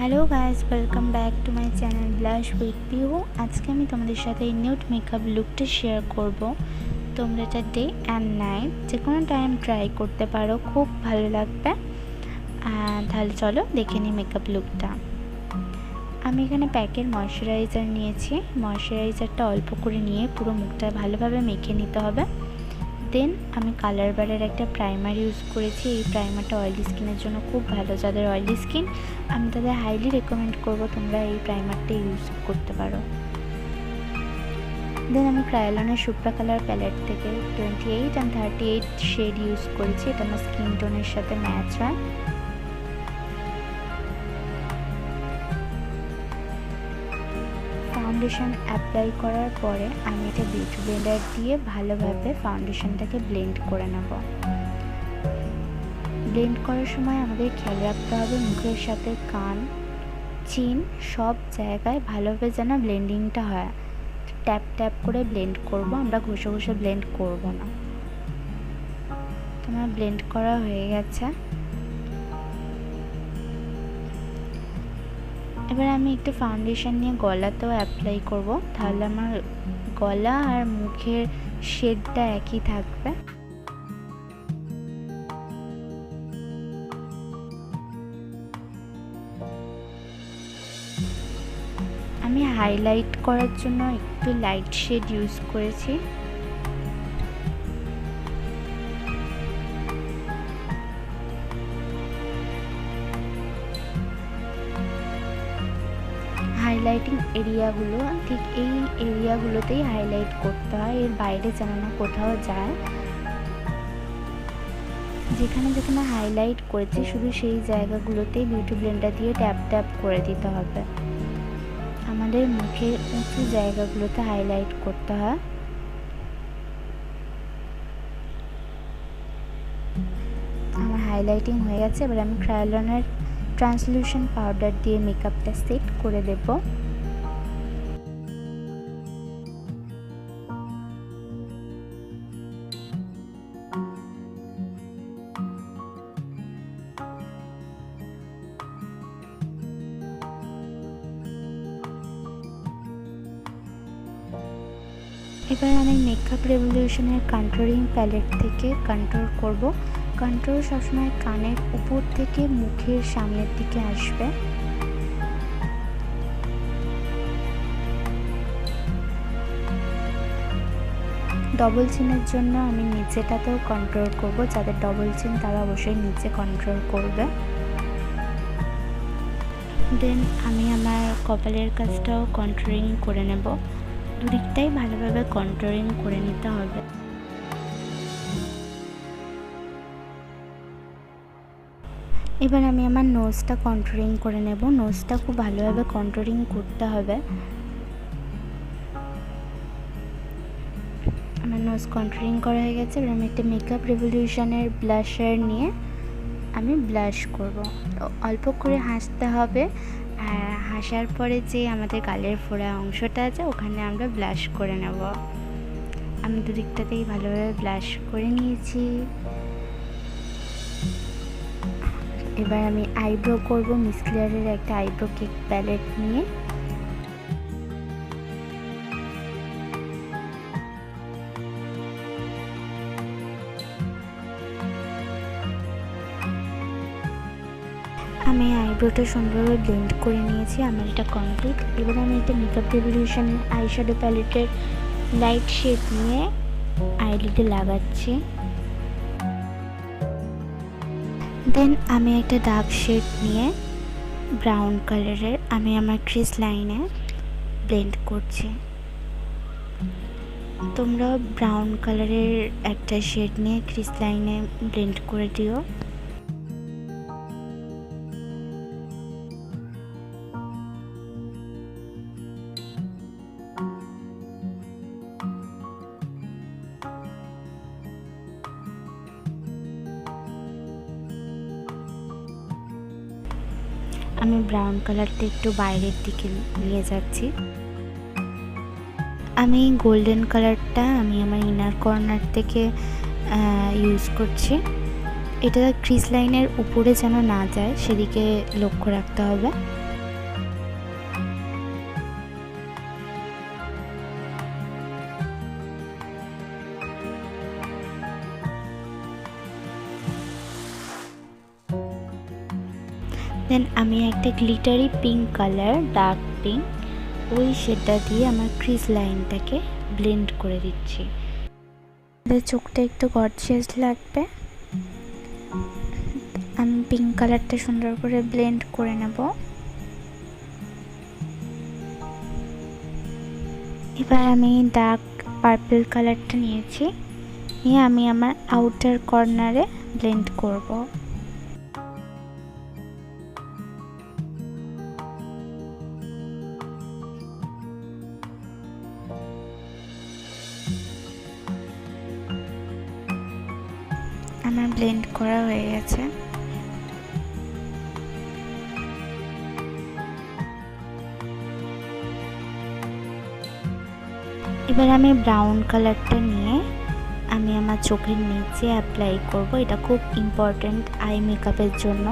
Hello guys, welcome back to my channel blush with Pihu. আজকে আমি তোমাদের সাথে এই নিউড মেকআপ লুকটা শেয়ার করব। তোমরা এটা ডে অ্যান্ড নাইট যে কোনো টাইম ট্রাই করতে পারো, খুব ভালো লাগবে। তাহলে চলো দেখে নিই মেকআপ লুকটা। আমি এখানে প্যাকের ময়শ্চারাইজার নিয়েছি। ময়শ্চারাইজারটা অল্প করে নিয়ে পুরো মুখটা ভালোভাবে মেখে নিতে হবে। দেন আমি কালার বারের একটা প্রাইমার ইউজ করেছি। এই প্রাইমারটা অয়েলি স্কিনের জন্য খুব ভালো। যাদের অয়েলি স্কিন আমি তাদের হাইলি রেকমেন্ড করব তোমরা এই প্রাইমারটা ইউজ করতে পারো। দেন আমি ক্রায়োলনের সুপ্রা কালার প্যালেট থেকে 28 অ্যান্ড 38 শেড ইউজ করেছি। এটা আমার স্কিন টোনের সাথে ম্যাচ হয়। ফাউন্ডেশন অ্যাপ্লাই করার পরে আমি এটা বিউটি ব্লেন্ডার দিয়ে ভালোভাবে ফাউন্ডেশনটাকে ব্লেন্ড করে নেব। ব্লেন্ড করার সময় আমাদের খেয়াল রাখতে হবে মুখের সাথে কান, চিন সব জায়গায় ভালোভাবে যেন ব্লেন্ডিংটা হয়। ট্যাপ ট্যাপ করে ব্লেন্ড করব, আমরা ঘষে ঘষে ব্লেন্ড করব না। তোমার ব্লেন্ড করা হয়ে গেছে। এবার আমি একটু ফাউন্ডেশন নিয়ে গলাতেও অ্যাপ্লাই করব, তাহলে আমার গলা আর মুখের শেডটা একই থাকবে। আমি হাইলাইট করার জন্য একটু লাইট শেড ইউজ করেছি। হাইলাইটিং এরিয়াগুলো ঠিক এই এরিয়াগুলোতেই হাইলাইট করতে হয়, এর বাইরে যেন না কোথাও যায়। যেখানে যেখানে হাইলাইট করেছি শুধু সেই জায়গাগুলোতেই বিউটি ব্লেন্ডার দিয়ে ট্যাপ ট্যাপ করে দিতে হবে। আমাদের মুখের উঁচু জায়গাগুলোতে হাইলাইট করতে হয়। আমার হাইলাইটিং হয়ে গেছে। এবার আমি ক্রায়োলনের ট্রান্সলিউশন পাউডার দিয়ে মেকআপটা সেট করে দেব। এবার আমি মেকআপ রেভলিউশনের কন্ট্রোলিং প্যালেট থেকে কন্ট্রোল করব। কন্ট্রোল সবসময় কানের উপর থেকে মুখের সামনের দিকে আসবে। ডবল চিনের জন্য আমি নিচেটাতেও কন্ট্রোল করব। যাদের ডবল চিন তারা অবশ্যই নিচে কন্ট্রোল করবে। দেন আমি আমার কপালের কাজটাও কন্ট্রোলিং করে নেব। দুদিকটাই ভালোভাবে কন্ট্রোলিং করে নিতে হবে। এবার আমি আমার নোজটা কন্ট্রোলিং করে নেব। নোজটা খুব ভালোভাবে কন্ট্রোলিং করতে হবে। আমার নোজ কন্ট্রোলিং করা হয়ে গেছে। এবার আমি একটা মেকআপ রেভলিউশনের ব্লাশার নিয়ে আমি ব্লাশ করব। অল্প করে হাসতে হবে, আর হাসার পরে যে আমাদের গালের ফোড়া অংশটা আছে ওখানে আমরা ব্লাশ করে নেব। আমি দুদিকটাতেই ভালোভাবে ব্লাশ করে নিয়েছি। এবার আমি আইব্রো করব। মিস ক্লিয়ারের একটা আইব্রো কেক প্যালেট নিয়ে আমি আইব্রোটা সুন্দরভাবে ব্লেন্ড করে নিয়েছি। আমার এটা কমপ্লিট। এবার আমি এটা মেকআপ রেভলিউশন আইশ্যাডো প্যালেটের লাইট শেড নিয়ে আইলিডে লাগাচ্ছি। দেন আমি একটা ডার্ক শেড নিয়ে ব্রাউন কালারের আমি আমার ক্রিস লাইনে ব্লেন্ড করছি। তোমরা ব্রাউন কালারের একটা শেড নিয়ে ক্রিস লাইনে ব্লেন্ড করে দিও। আমি ব্রাউন কালারটা একটু বাইরের দিকে নিয়ে যাচ্ছি। আমি গোল্ডেন কালারটা আমি আমার ইনার কর্নার থেকে ইউজ করছি। এটা ক্রিস লাইনের উপরে যেন না যায় সেদিকে লক্ষ্য রাখতে হবে। দেন আমি একটা glittery pink colour, dark pink, ওই শেডটা দিয়ে আমার ক্রিজ লাইনটাকে ব্লেন্ড করে দিচ্ছি। চোখটা একটু গর্জিয়াস লাগবে। আমি পিঙ্ক কালারটা সুন্দর করে ব্লেন্ড করে নেব। এবার আমি ডার্ক পার্পল কালারটা নিয়েছি, নিয়ে আমি আমার আউটার কর্নারে ব্লেন্ড করব। আমার ব্লেন্ড করা হয়ে গেছে। এবার আমি ব্রাউন কালারটা নিয়ে আমি আমার চোখের নিচে অ্যাপ্লাই করব। এটা খুব ইম্পর্ট্যান্ট আই মেকআপের জন্য।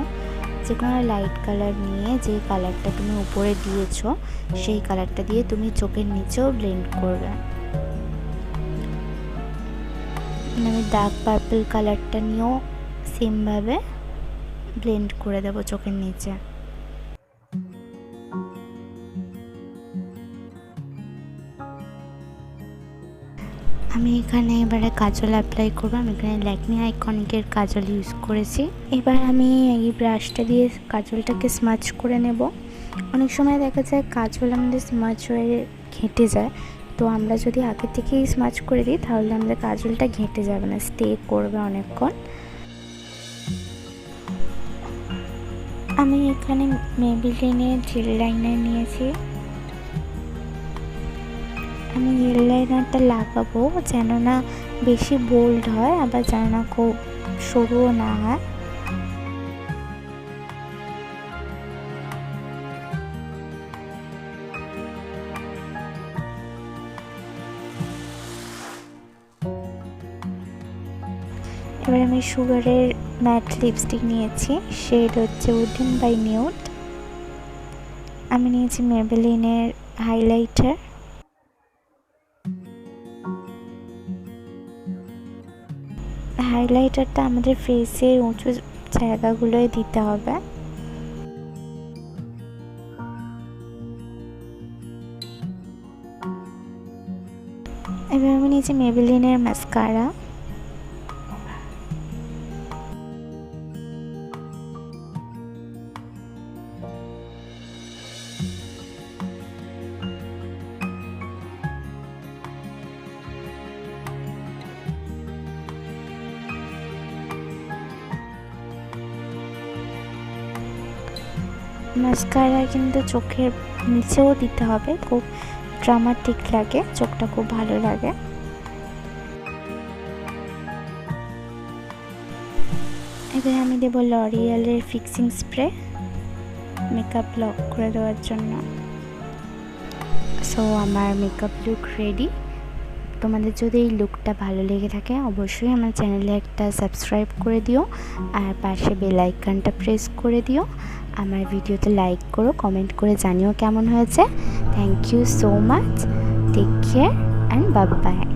যে কোনো লাইট কালার নিয়ে যে কালারটা তুমি উপরে দিয়েছো সেই কালারটা দিয়ে তুমি চোখের নিচেও ব্লেন্ড করবে। আমি ডার্ক পার্পল কালারটা নিয়েও সেমভাবে ব্লেন্ড করে দেবো চোখের নিচে। আমি এখানে এবারে কাজল অ্যাপ্লাই করবো। আমি এখানে ল্যাকমি আইকনিকের কাজল ইউজ করেছি। এবার আমি এই ব্রাশটা দিয়ে কাজলটাকে স্মাচ করে নেব। অনেক সময় দেখা যায় কাজল আমাদের স্মাচ হয়ে ঘেঁটে যায়, তো আমরা যদি আগে থেকেই স্মাচ করে দিই তাহলে আমাদের কাজলটা ঘেঁটে যাবে না, স্টে করবে অনেকক্ষণ। আমি এখানে মেবিলিনের জেল লাইনার নিয়েছি। আমি জেল লাইনারটা লাগাবো যেন না বেশি বোল্ড হয়, আবার যেন না খুব সরুও না হয়। এবার আমি সুগারের ম্যাট লিপস্টিক নিয়েছি, শেড হচ্ছে উডেন বাই নিউড। আমি নিয়েছি মেবেলিনের হাইলাইটার। হাইলাইটারটা আমাদের ফেসের উঁচু জায়গাগুলোয় দিতে হবে। এবার আমি নিয়েছি মেবেলিনের মাস্কারা। মাস্কারা কিন্তু চোখের নিচেও দিতে হবে, খুব ড্রামাটিক লাগে, চোখটা খুব ভালো লাগে। এবার আমি দেবো লরিয়ালের ফিক্সিং স্প্রে মেকআপ লক করে দেওয়ার জন্য। সো আমার মেকআপ লুক রেডি। তোমাদের যদি এই লুকটা ভালো লেগে থাকে অবশ্যই আমার চ্যানেলে একটা সাবস্ক্রাইব করে দিও, আর পাশে বেল আইকনটা প্রেস করে দিও। আমার ভিডিওতে লাইক করো, কমেন্ট করে জানিও কেমন হয়েছে। Thank you so much, take care and bye by.